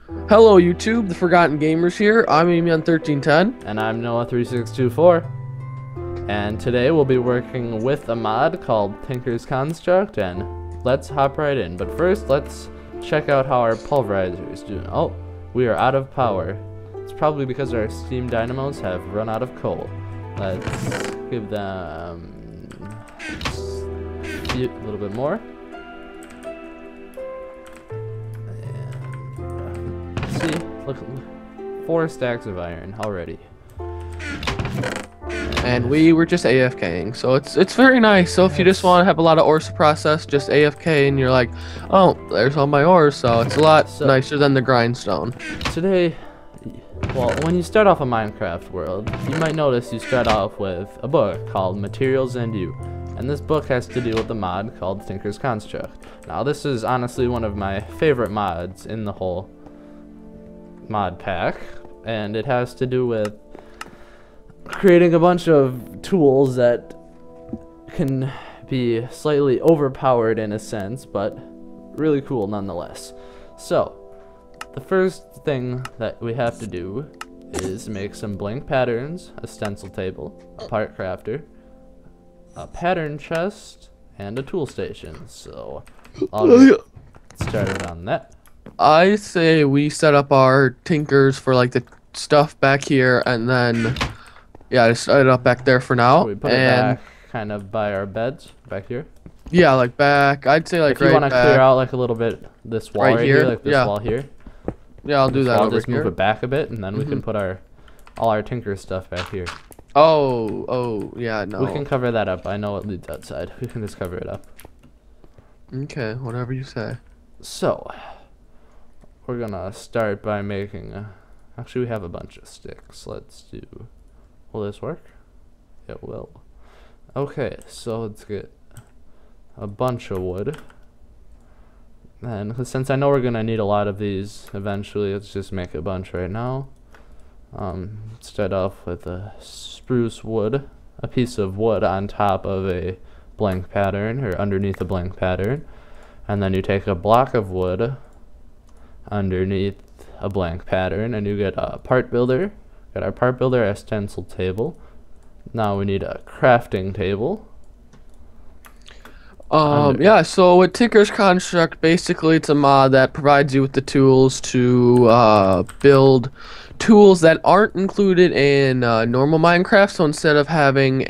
Hello YouTube, the Forgotten Gamers here. I'm Amion1310. And I'm Noah3624. And today we'll be working with a mod called Tinker's Construct, and let's hop right in. But first, let's check out how our pulverizer is doing. Oh, we are out of power. It's probably because our steam dynamos have run out of coal. Let's give them a little bit more. See, look, 4 stacks of iron already. And we were just AFKing, so it's very nice. So if you just want to have a lot of ores to process, just AFK and you're like, oh, there's all my ores, so it's a lot nicer than the grindstone. Today, well, when you start off a Minecraft world, you might notice you start off with a book called Materials and You. And this book has to do with a mod called Tinker's Construct. Now, this is honestly one of my favorite mods in the whole mod pack, and it has to do with creating a bunch of tools that can be slightly overpowered in a sense, but really cool nonetheless. So the first thing that we have to do is make some blank patterns, a stencil table, a part crafter, a pattern chest, and a tool station. So I'll get started on that. I say we set up our tinkers for like the stuff back here, and then yeah, just set it up back there for now. So we put it back kind of by our beds back here. Yeah, like back. I'd say like if you want to clear out like a little bit this wall right here, like this wall here. Yeah, I'll do that. I'll just move it back a bit, and then we can put all our tinker stuff back here. Oh, yeah, no. We can cover that up. I know it leads outside. We can just cover it up. Okay, whatever you say. So we're gonna start by making actually we have a bunch of sticks. Let's do, will this work? It will. Okay, so let's get a bunch of wood. And since I know we're gonna need a lot of these eventually, let's just make a bunch right now. Start off with a spruce wood, a piece of wood on top of a blank pattern, or underneath a blank pattern. And then you take a block of wood underneath a blank pattern, and you get a part builder. Got our part builder, a stencil table. Now we need a crafting table. Yeah, so with Tinker's Construct, basically it's a mod that provides you with the tools to build tools that aren't included in normal Minecraft. So instead of having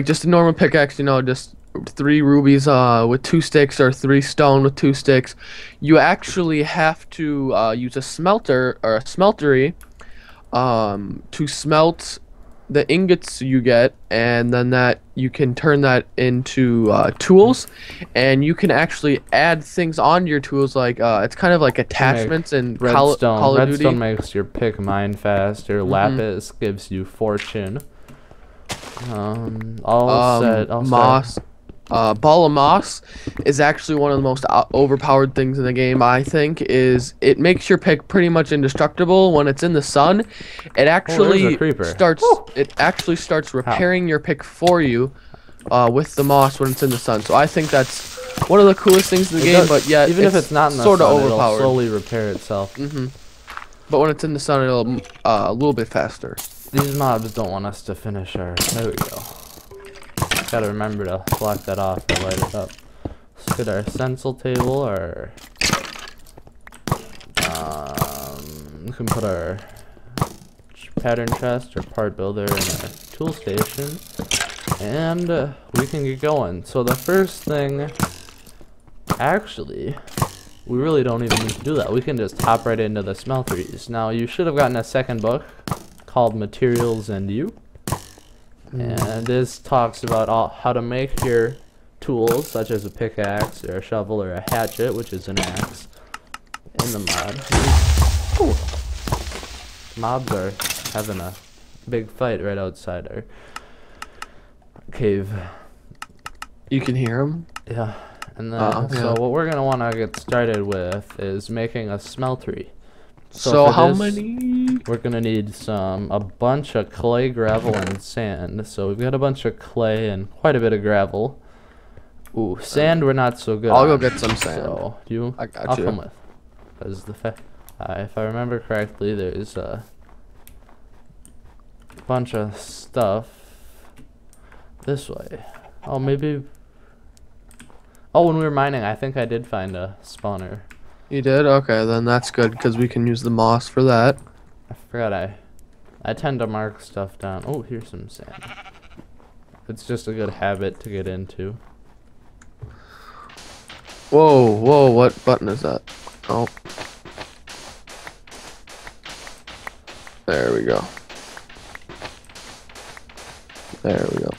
just a normal pickaxe, you know, just 3 rubies with 2 sticks, or 3 stone with 2 sticks, you actually have to use a smelter or a smeltery to smelt the ingots you get, and then that you can turn that into tools, and you can actually add things on your tools, like it's kind of like attachments and redstone. Redstone makes your pick mine faster. Lapis gives you fortune. Moss. Ball of moss is actually one of the most overpowered things in the game. I think it makes your pick pretty much indestructible when it's in the sun. It actually starts repairing your pick for you with the moss when it's in the sun. So I think that's one of the coolest things in the game. But yet, even if it's not in the sort of sun, overpowered. it'll slowly repair itself. But when it's in the sun, it'll a little bit faster. These mobs don't want us to finish our. There we go. Gotta remember to block that off and light it up. Let's get our stencil table, or we can put our pattern chest or part builder in our tool station, and we can get going. So the first thing, actually, we really don't even need to do that. We can just hop right into the smelteries. Now, you should have gotten a second book called Materials and You. And this talks about how to make your tools, such as a pickaxe or a shovel or a hatchet, which is an axe, in the mod. Mobs are having a big fight right outside our cave. You can hear them? Yeah. And then, so what we're gonna want to get started with is making a smeltery. So how many? We're gonna need a bunch of clay, gravel, and sand. So we've got a bunch of clay and quite a bit of gravel. Ooh, sand we're not so good. I'll go get some sand. So I got I'll you. come with. Because If I remember correctly, there's a bunch of stuff this way. Oh, maybe... Oh, when we were mining, I think I did find a spawner. You did? Okay, then that's good, because we can use the moss for that. I forgot I tend to mark stuff down. Oh, here's some sand. It's just a good habit to get into. Whoa, whoa, what button is that? Oh. There we go. There we go.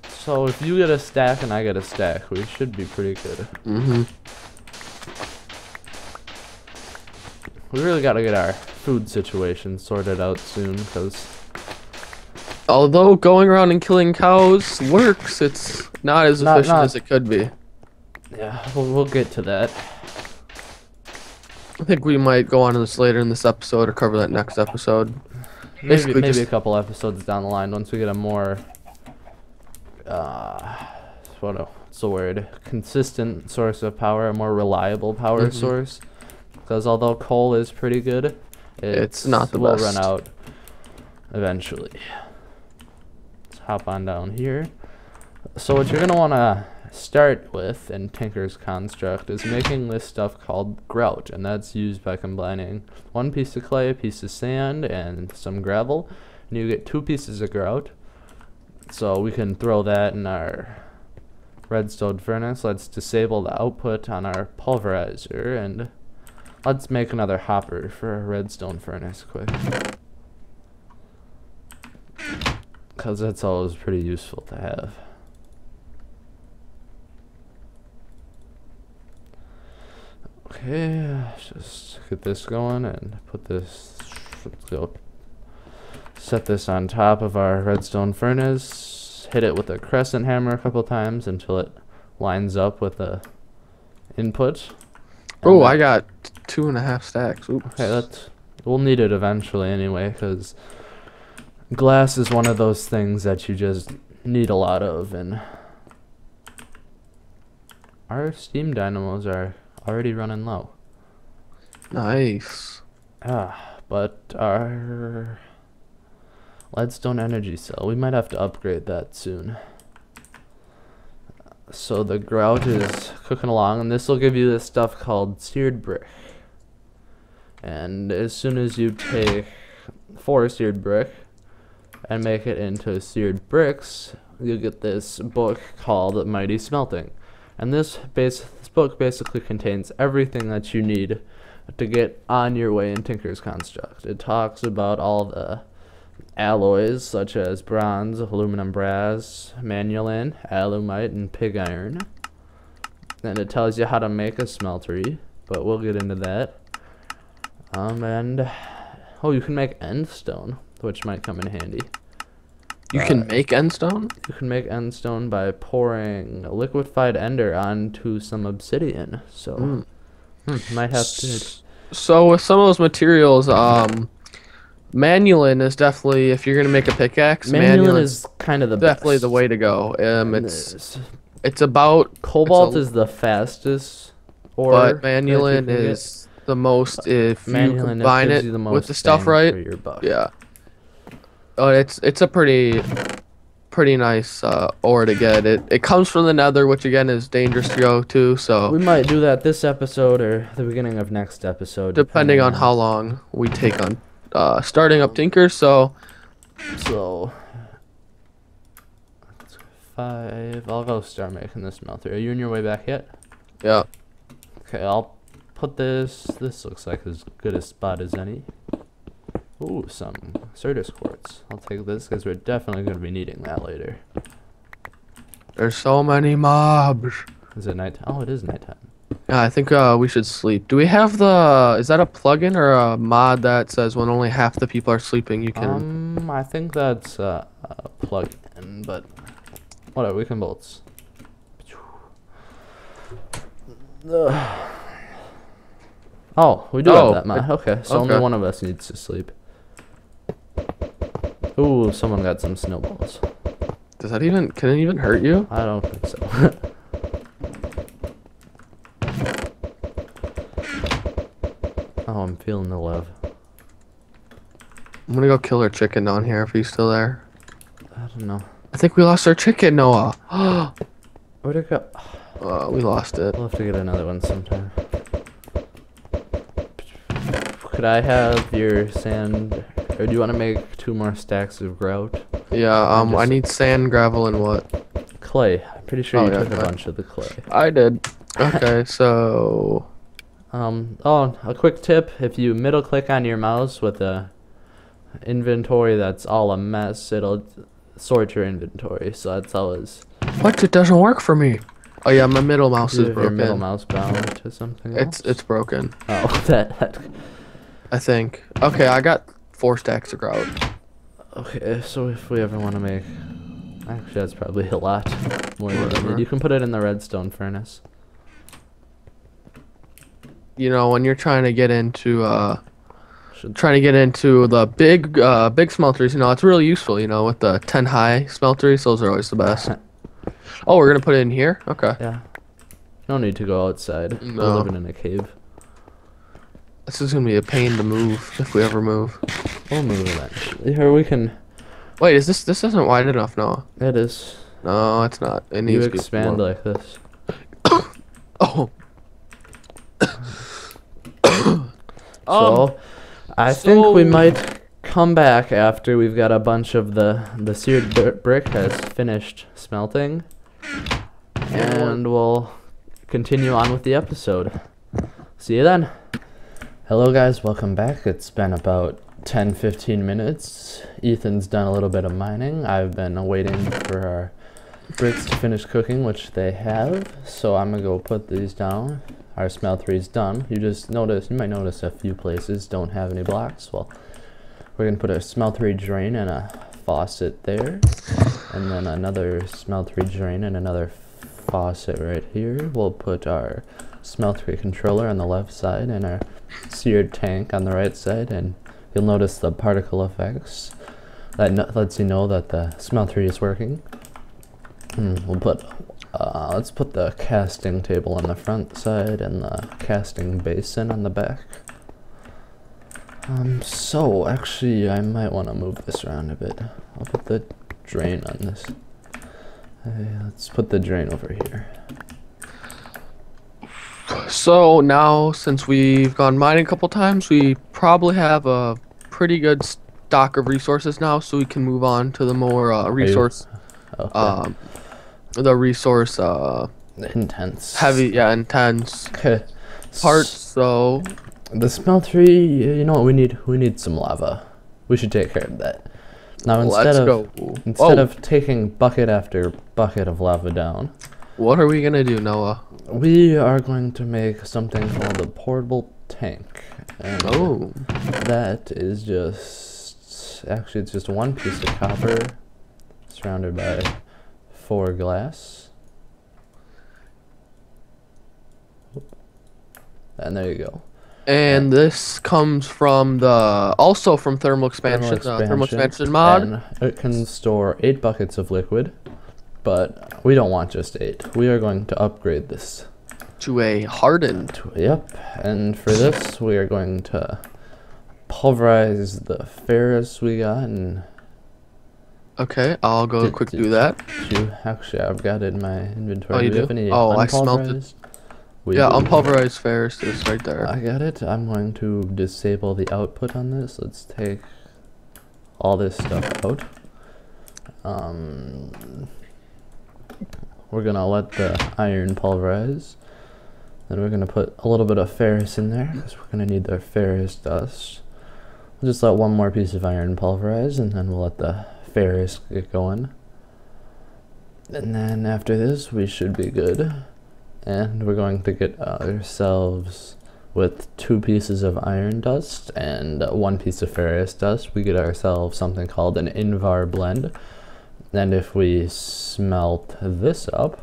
So if you get a stack and I get a stack, we should be pretty good. Mm-hmm. We really gotta get our food situation sorted out soon, because... Although going around and killing cows works, it's not as efficient as it could be. Yeah, we'll get to that. I think we might go on to this later in this episode or cover that next episode. Maybe a couple episodes down the line once we get a more... what's the word? Consistent source of power, a more reliable power source. Because although coal is pretty good, it's not the will best. Run out eventually. Let's hop on down here. So what you're gonna want to start with in Tinker's Construct is making this stuff called grout, and that's used by combining 1 piece of clay, a piece of sand, and some gravel, and you get 2 pieces of grout. So we can throw that in our redstone furnace. Let's disable the output on our pulverizer, and let's make another hopper for a redstone furnace quick, because that's always pretty useful to have. Okay, let's just get this going and put this, let's go set this on top of our redstone furnace, hit it with a crescent hammer a couple times until it lines up with the input. Oh, I got 2.5 stacks. Oops. Okay, we'll need it eventually anyway, because glass is one of those things that you just need a lot of, and our steam dynamos are already running low. Nice. But our leadstone energy cell, we might have to upgrade that soon. So the grout is cooking along, and this will give you this stuff called seared brick. And as soon as you take 4 seared brick and make it into seared bricks, you'll get this book called Mighty Smelting. And this book basically contains everything that you need to get on your way in Tinker's Construct. It talks about all the alloys such as bronze, aluminum, brass, manulin, alumite, and pig iron. And it tells you how to make a smeltery, but we'll get into that. You can make endstone, which might come in handy. You can make endstone? You can make endstone by pouring liquefied ender onto some obsidian. So, might have to... So with some of those materials, manulin is definitely, if you're gonna make a pickaxe, manulin is kind of the definitely best. the way to go. It's about cobalt is the fastest, but manulin is the most if you combine it with the stuff right. For your buck. Yeah. Oh, it's a pretty nice ore to get. It comes from the nether, which again is dangerous to go to. So we might do that this episode or the beginning of next episode, depending on how long we take on starting up Tinker. So 5. I'll go start making this smelter. Are you on your way back yet? Yeah. Okay, I'll put this. This looks like as good a spot as any. Ooh, some Certus quartz. I'll take this because we're definitely going to be needing that later. There's so many mobs. Is it nighttime? Oh, it is nighttime. Yeah, I think we should sleep. Do we have is that a plugin or a mod that says when only half the people are sleeping you can... I think that's a plugin, but whatever, we can both. Oh, we do have that mod. Okay, so only one of us needs to sleep. Ooh, someone got some snowballs. Can it even hurt you? I don't think so. Oh, I'm feeling the love. I'm gonna go kill our chicken down here if he's still there. I don't know. I think we lost our chicken, Noah. Where'd it go? We lost it. We'll have to get another one sometime. Could I have your sand, or do you want to make 2 more stacks of grout? Yeah, I need sand, gravel, and what? Clay. I'm pretty sure you took clay. a bunch of the clay. I did. Okay, so... Oh, a quick tip. If you middle click on your mouse with a inventory that's all a mess, it'll sort your inventory. So that's always... What? It doesn't work for me. Oh yeah, my middle mouse is broken. Your middle mouse bound to something else? It's broken. Oh, that... I think. Okay, I got 4 stacks of grout. Okay, so if we ever want to make... Actually, that's probably a lot more than I need. You can put it in the redstone furnace. You know, when you're trying to get into the big smelteries, you know, it's really useful, you know, with the 10 high smelteries. Those are always the best. Oh, we're gonna put it in here? Okay. Yeah. No need to go outside. No. We're living in a cave. This is gonna be a pain to move if we ever move. We'll move eventually. Here we can... Wait, is this isn't wide enough, Noah? It is. No, it's not. It You needs to expand be more. like this. Oh. So, I think we might come back after we've got a bunch of the seared brick has finished smelting, and we'll continue on with the episode. See you then. Hello guys, welcome back. It's been about 10-15 minutes. Ethan's done a little bit of mining. I've been waiting for our bricks to finish cooking, which they have. So I'm gonna go put these down. Our smeltery's done. You might notice a few places don't have any blocks. Well, we're gonna put a smeltery drain and a faucet there, and then another smeltery drain and another faucet right here. We'll put our smeltery controller on the left side and our seared tank on the right side, and you'll notice the particle effects. That lets you know that the smeltery is working. We'll put let's put the casting table on the front side and the casting basin on the back. So actually I might want to move this around a bit. I'll put the drain on this. Let's put the drain over here. So now, since we've gone mining a couple times, we probably have a pretty good stock of resources now, so we can move on to the more resource. Okay. The resource Intense. heavy, intense Okay. parts. So The smeltery, you know what we need? We need some lava. We should take care of that. Now instead of taking bucket after bucket of lava down, what are we gonna do, Noah? we are going to make something called a portable tank. And that is actually it's just 1 piece of copper surrounded by 4 glass. And there you go. And this comes from also from thermal expansion mod. And it can store 8 buckets of liquid, but we don't want just 8. We are going to upgrade this To a hardened. Yep. And for this, we are going to pulverize the ferrous we got. And Okay, I'll go quick do that. Actually, I've got it in my inventory. Oh, you do? Oh, I smelted. Yeah, unpulverized ferrous is right there. I got it. I'm going to disable the output on this. Let's take all this stuff out. We're gonna let the iron pulverize. Then we're gonna put a little bit of ferrous in there because we're gonna need the ferrous dust. We'll just let 1 more piece of iron pulverize, and then we'll let the ferrous get going. And then after this, we should be good. And we're going to get ourselves, with 2 pieces of iron dust and 1 piece of ferrous dust, we get ourselves something called an invar blend. And if we smelt this up,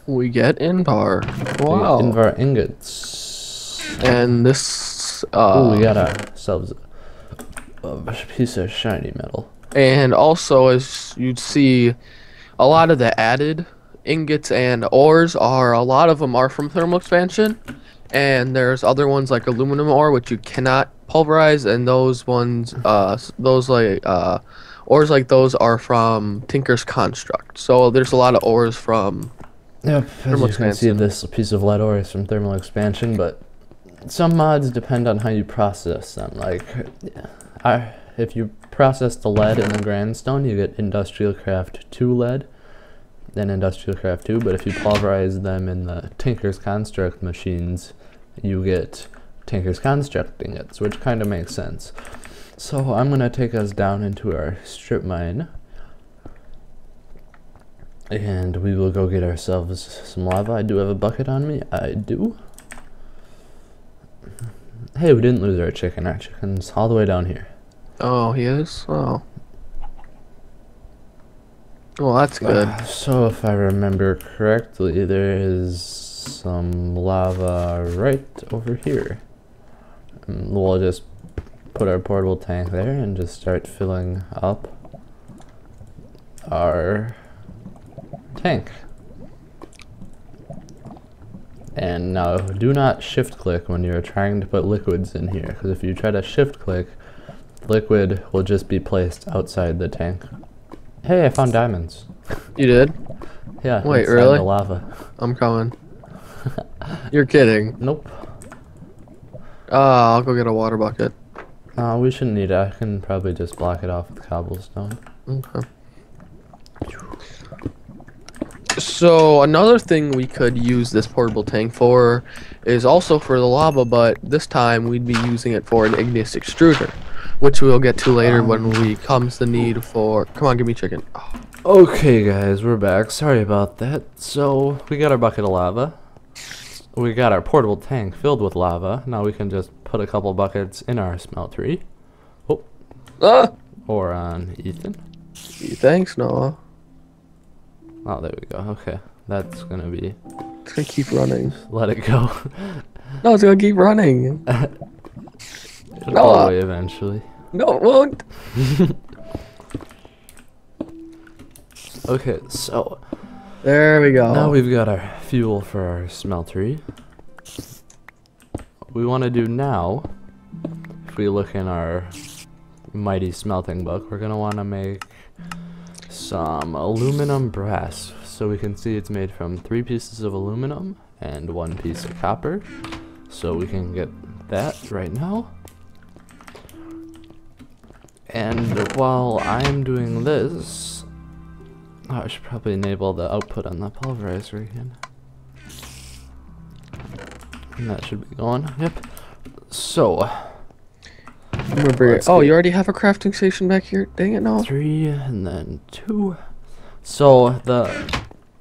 we get invar. Wow. Invar ingots. And this we got ourselves a piece of shiny metal. And also, as you'd see, a lot of the added ingots and ores are, a lot of them are from thermal expansion, and there's other ones like aluminum ore which you cannot pulverize, and those ones ores like those are from Tinker's Construct. So there's a lot of ores from Yep, as thermal you can see, expansion. this piece of lead ore is from thermal expansion, but some mods depend on how you process them. Like, if you process the lead in the grindstone, you get Industrial Craft 2 lead, then Industrial Craft 2, but if you pulverize them in the Tinker's Construct machines, you get Tinker's Construct ingots, which kind of makes sense. So I'm going to take us down into our strip mine, and we will go get ourselves some lava. I do have a bucket on me. I do. Hey, we didn't lose our chicken. Our chicken's all the way down here. Oh, he is? Oh. Well, that's good. So if I remember correctly, there is some lava right over here. And we'll just put our portable tank there and just start filling up our tank. And now do not shift click when you're trying to put liquids in here, because if you try to shift click, liquid will just be placed outside the tank. Hey, I found diamonds. You did? Yeah, Wait, inside really? the lava. I'm coming. You're kidding. Nope. I'll go get a water bucket. We shouldn't need it. I can probably just block it off with cobblestone. Okay. So another thing we could use this portable tank for is also for the lava, but this time we'd be using it for an igneous extruder, which we'll get to later when we comes the need for. Come on, give me chicken. Oh. Okay, guys, we're back. Sorry about that. So we got our bucket of lava. We got our portable tank filled with lava. Now we can just put a couple buckets in our smeltery. Oh. Ah! Or on Ethan. Thanks, Noah. Oh, there we go. Okay. That's gonna be... It's gonna keep running. Let it go. No, it's gonna keep running. It'll go away eventually. No, it won't. Okay, so... There we go. Now we've got our fuel for our smeltery. What we want to do now, if we look in our mighty smelting book, we're going to want to make some aluminum brass. So we can see it's made from 3 pieces of aluminum and 1 piece of copper. So we can get that right now. And while I'm doing this, I should probably enable the output on the pulverizer again. And that should be going. Yep. So. Remember, oh, you already have a crafting station back here? Dang it, no. 3 and then 2. So the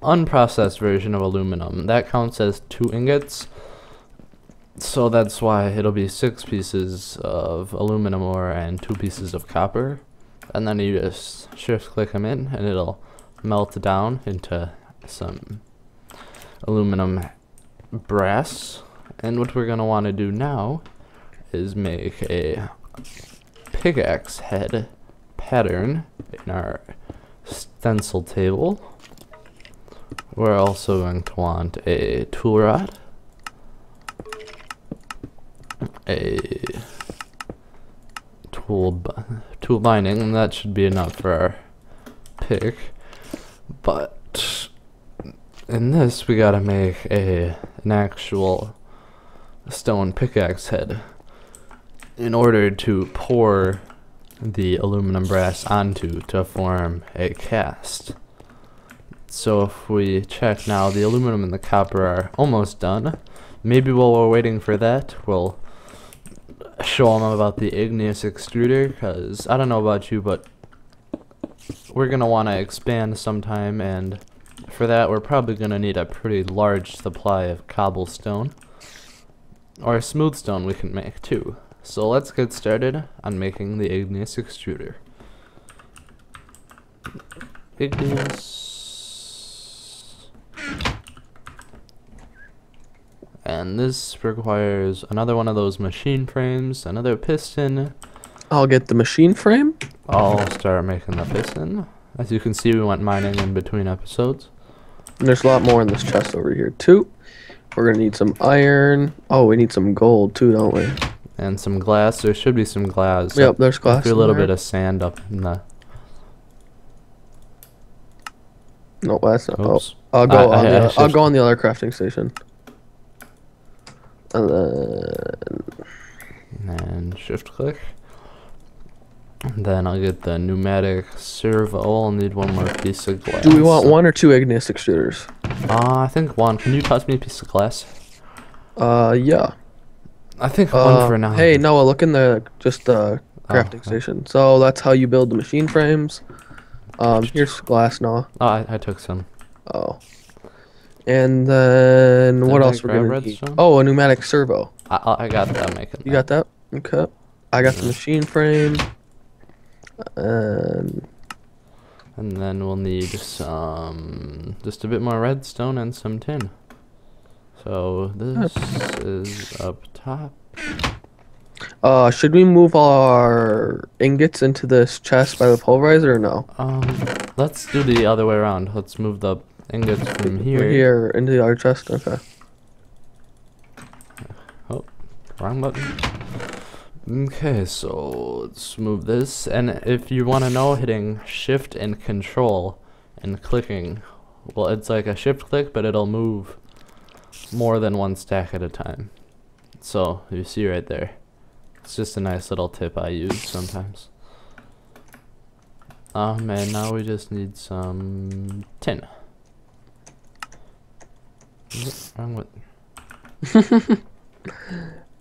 unprocessed version of aluminum, that counts as 2 ingots. So that's why it'll be 6 pieces of aluminum ore and 2 pieces of copper. And then you just shift click them in and it'll melt down into some aluminum brass. And what we're going to want to do now is make a pickaxe head pattern in our stencil table. We're also going to want a tool rod, a tool binding, and that should be enough for our pick. But in this we gotta make an actual stone pickaxe head in order to pour the aluminum brass onto to form a cast. So if we check now, the aluminum and the copper are almost done. Maybe while we're waiting for that, we'll show them about the igneous extruder, because I don't know about you, but we're going to want to expand sometime, and for that we're probably going to need a pretty large supply of cobblestone, or smooth stone we can make too. So let's get started on making the igneous extruder. Igneous. And this requires another one of those machine frames, another piston. I'll get the machine frame. I'll start making the piston. As you can see, we went mining in between episodes. And there's a lot more in this chest over here too. We're gonna need some iron. Oh, we need some gold too, don't we? And some glass. There should be some glass. Yep, there's glass. A little bit of sand up in the. No, that's not. Oops. Oh, I'll go on the other crafting station. And shift click. And then I'll get the pneumatic servo. I'll need one more piece of glass. Do we want one or two igneous extruders? I think one. Can you toss me a piece of glass? Yeah. I think one for now. Hey, Noah, look in the crafting station. So that's how you build the machine frames. Here's glass, Noah. Oh, I took some. Oh. And then what else we're gonna need? Redstone? Oh, a pneumatic servo. I got that. Making. You got that? Okay. I got the machine frame. And then we'll need some, just a bit more redstone and some tin. So this is up top. Should we move our ingots into this chest by the pulverizer or no? Let's do the other way around. Let's move the ingots from here. Here into the other chest. Okay. Oh, wrong button. Okay, so let's move this. And if you want to know, hitting shift and control and clicking, well, it's like a shift click, but it'll move more than one stack at a time. So you see right there. It's just a nice little tip I use sometimes. And now we just need some tin. Wrong button.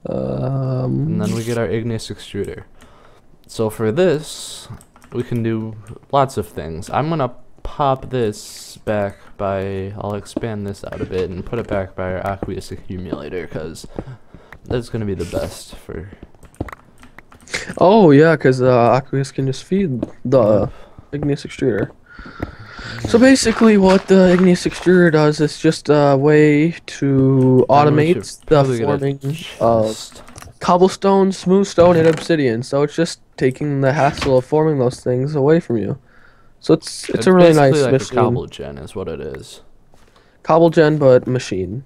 And then we get our igneous extruder. So for this, we can do lots of things. I'm gonna pop this back by, I'll expand this out a bit and put it back by our aqueous accumulator, because that's gonna be the best for. Oh yeah, because aqueous can just feed the igneous extruder. So basically what the igneous extruder does is just a way to automate the forming of cobblestone, smooth stone, and obsidian. So it's just taking the hassle of forming those things away from you. So it's a really nice like machine. A cobble gen is what it is. Cobble gen, but machine.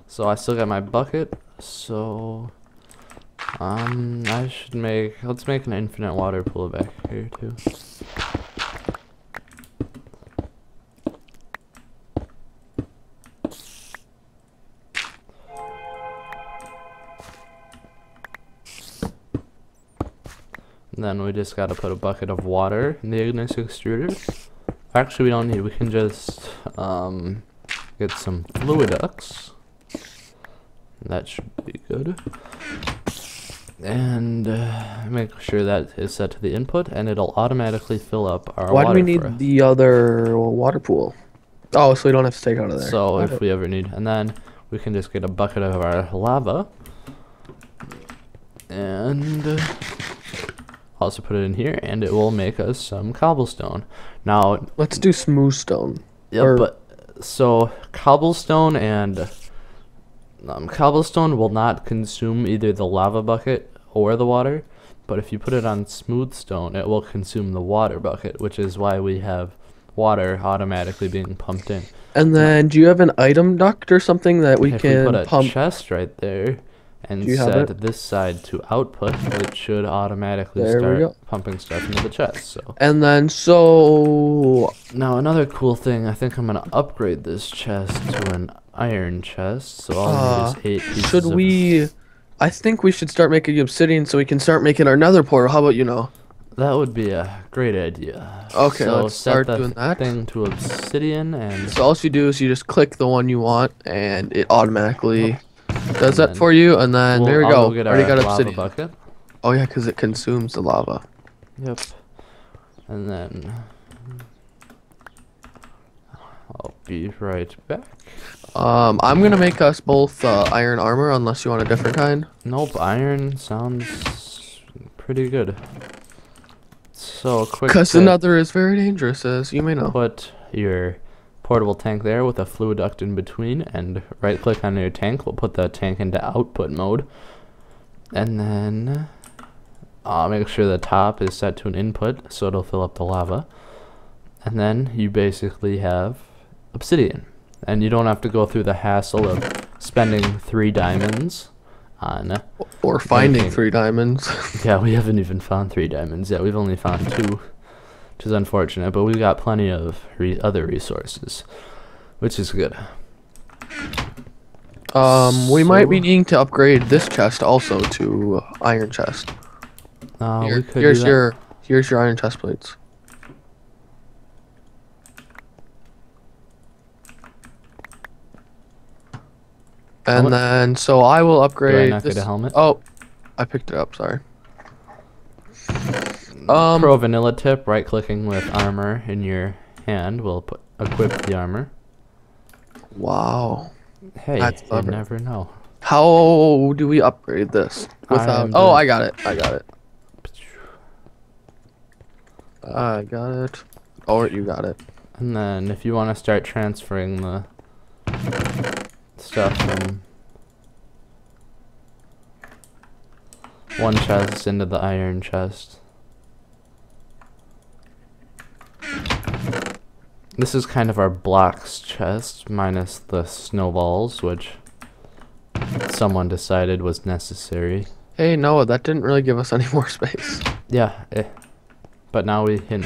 So I still got my bucket. So I should let's make an infinite water pool back here too. And then we just gotta put a bucket of water in the igneous extruder. Actually, we don't need. We can just get some fluid ducts. That should be good. And make sure that is set to the input, and it'll automatically fill up our water. Why do we need the other water pool? Oh, so we don't have to take out of there. So if we ever need, and then we can just get a bucket of our lava, and also put it in here, and it will make us some cobblestone. Now let's do smooth stone. Yeah, but so cobblestone and cobblestone will not consume either the lava bucket or the water, but if you put it on smooth stone, it will consume the water bucket, which is why we have water automatically being pumped in. And then, do you have an item duct or something that we can put a pump? Chest right there and set this side to output, it should automatically start pumping stuff into the chest. So. And then, now another cool thing, I think I'm gonna upgrade this chest to an iron chest. So I'll need 8 pieces. I think we should start making obsidian so we can start making our nether portal. How about That would be a great idea. Okay, so let's start doing that. Thing to obsidian, and so all you do is you just click the one you want, and it automatically does that for you. And then there we go. Already got obsidian. Bucket. Oh yeah, because it consumes the lava. Yep. And then I'll be right back. I'm gonna make us both iron armor, unless you want a different kind. Nope, iron sounds pretty good. So quick. Because the nether is very dangerous, as you may know. Put your portable tank there with a fluid duct in between, and right click on your tank. We'll put the tank into output mode, and then make sure the top is set to an input so it'll fill up the lava. And then you basically have obsidian. And you don't have to go through the hassle of spending 3 diamonds on... Or finding anything. 3 diamonds. Yeah, we haven't even found 3 diamonds yet. We've only found 2, which is unfortunate. But we've got plenty of other resources, which is good. We might be needing to upgrade this chest also to iron chest. We could Here's do that. here's your iron chest plates. And then, so I will upgrade not this. get a helmet? Oh, I picked it up. Sorry. Pro vanilla tip: right-clicking with armor in your hand will equip the armor. Wow. Hey, That's you clever. never know. How do we upgrade this without? Oh, I got it. I got it. I got it. Or you got it. And then, if you want to start transferring the stuff from one chest into the iron chest. This is kind of our blocks chest, minus the snowballs, which someone decided was necessary. Hey, Noah, that didn't really give us any more space. Yeah, but now we can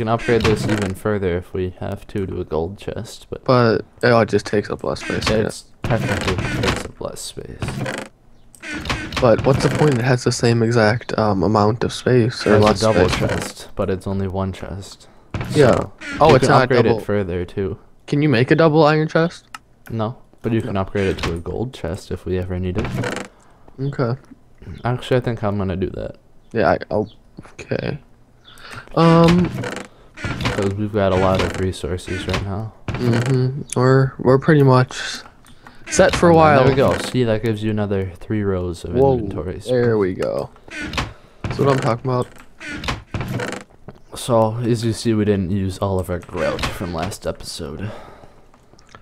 upgrade this even further if we have to a gold chest. But it just takes up less space. It's technically takes up less space. But what's the point? It has the same exact amount of space or It's less a double space. chest, but it's only one chest. Yeah. So Oh, you it's can not upgrade double. it further too. Can you make a double iron chest? No, but you can upgrade it to a gold chest if we ever need it. Okay. Actually, I think I'm gonna do that Yeah. Okay. because we've got a lot of resources right now. We're pretty much set for a And then while. There we go. See, that gives you another 3 rows of Whoa. inventory space. There we go. That's what I'm talking about. So, as you see, we didn't use all of our grout from last episode.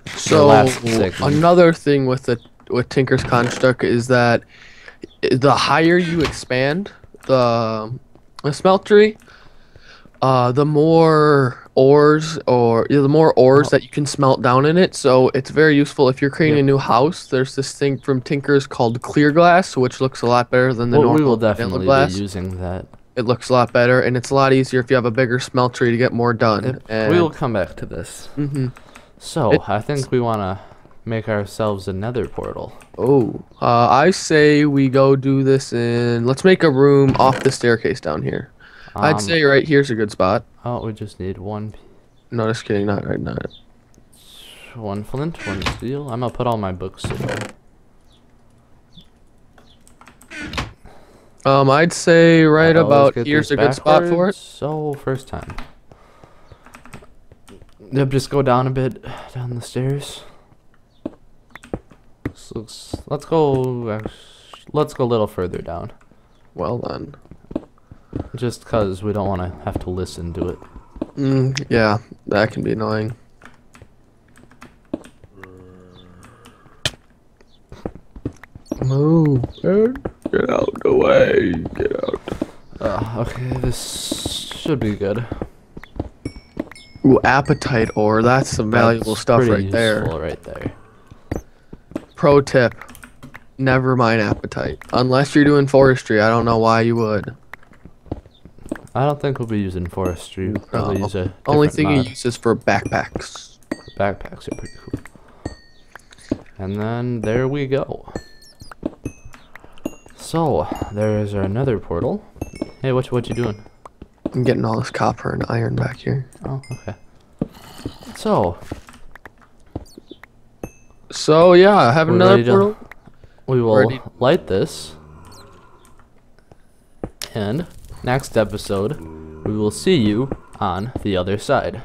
So last segment. another thing with Tinker's Construct is that the higher you expand the smeltery, the more ores that you can smelt down in it. So it's very useful if you're creating a new house. There's this thing from Tinker's called clear glass, which looks a lot better than the normal We will vanilla definitely glass. be using that. It looks a lot better, and it's a lot easier if you have a bigger smeltery to get more done. We will come back to this. So, I think we want to make ourselves a nether portal. Oh, I say we go do this in. Let's make a room off the staircase down here. I'd say right here's a good spot. Oh, we just need one No, just kidding. Not right now. flint, 1 steel. I'm gonna put all my books away. I'd say right I always about get here's these a good spot for backwards. it. So, first time. Yep, just go down a bit, down the stairs. Let's go a little further down. Well then. Just cause we don't want to have to listen to it. Yeah, that can be annoying. Move, man. Get out the way. Get out. Okay, this should be good. Ooh, appetite ore. That's some valuable That's stuff pretty right there. useful right there. Pro tip. Never mind appetite. Unless you're doing forestry. I don't know why you would. I don't think we'll be using forestry. We'll probably use a Only different thing you mod. use is for backpacks. Backpacks are pretty cool. And then there we go. So there's our nether portal. Hey, what you doing? I'm getting all this copper and iron back here. Oh, okay. So yeah, I have we're another ready to- portal. we will Ready. light this, and next episode we will see you on the other side.